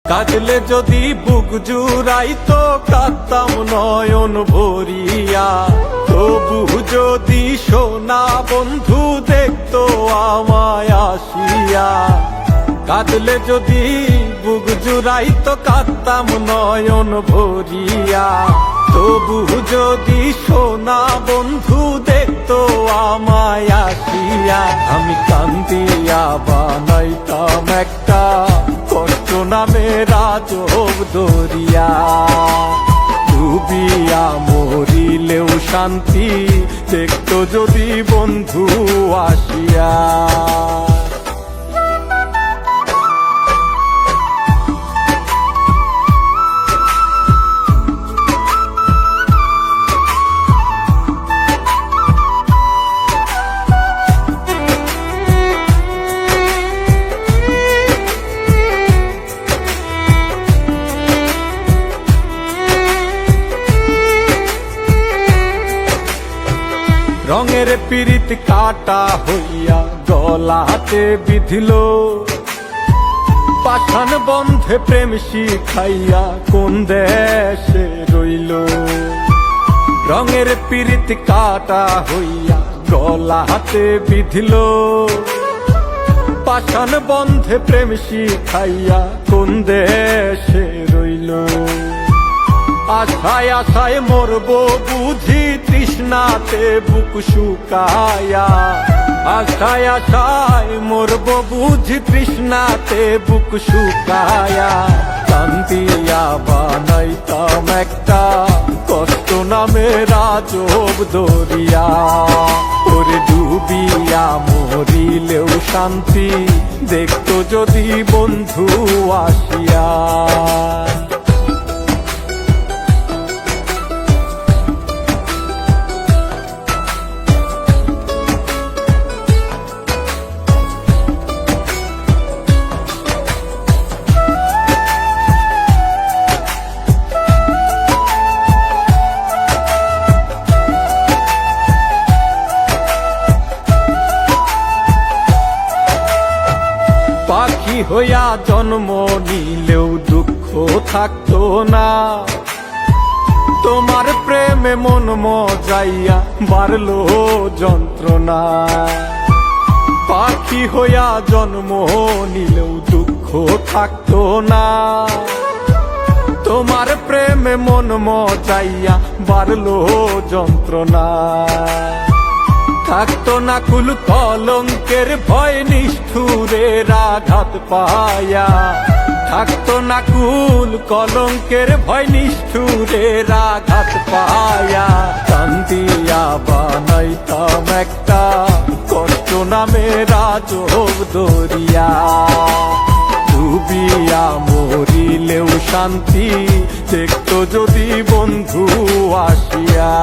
কাঁদলে যদি বুক জুড়াইতো কাঁদতাম নয়ন ভরিয়া, তবু যদি সোনা বন্ধু দেখতো আমায় আসিয়া। কাঁদলে যদি বুক জুড়াইতো কাঁদতাম নয়ন ভরিয়া, তবু যদি সোনা বন্ধু দেখতো আমায় আসিয়া। আমি কান্দিয়া বানাইতাম একটা কষ্ট নামের আজব দরিয়া, ডুবিয়া মরিলেও শান্তি দেখতো যদি বন্ধু আসিয়া। রঙের পীড়িত কাটা হইয়া গলাতে বিধিল, পাষাণ বন্ধে প্রেম শিখাইয়া কোন দেশে রইল। রঙের পীড়িত কাটা হইয়া গলাতে বিধিল, পাষাণ বন্ধে প্রেম শিখাইয়া কোন দেশে রইল। আশায় আশায় মরবো বুঝি তৃষ্ণাতে বুক শুকায়া, আশায় আশায় মরবো বুঝি তৃষ্ণাতে বুক শুকায়া। কান্দিয়া বানাইতাম একটা কষ্ট নামের আজব দরিয়া, ওরে ডুবিয়া মরিলেও শান্তি দেখতো যদি বন্ধু আসিয়া। পাখি হইয়া জন্ম নিলেও দুঃখ থাকতো না, তোমার প্রেমে মন মজাইয়া বাড়লো যন্ত্রণা। পাখি হইয়া জন্ম নিলেও দুঃখ থাকতো না, তোমার প্রেমে মন মজাইয়া বাড়লো যন্ত্রণা। থাকতো না কুল কলঙ্কের ভয় নিষ্ঠুরের আঘাত পায়া, থাকতো না কুল কলঙ্কের ভয় নিষ্ঠুরের আঘাত পায়া। কান্দিয়া বানাইতাম একটা কষ্ট নামের আজব দরিয়া, ডুবিয়া মরিলেও শান্তি দেখতো যদি বন্ধু আসিয়া।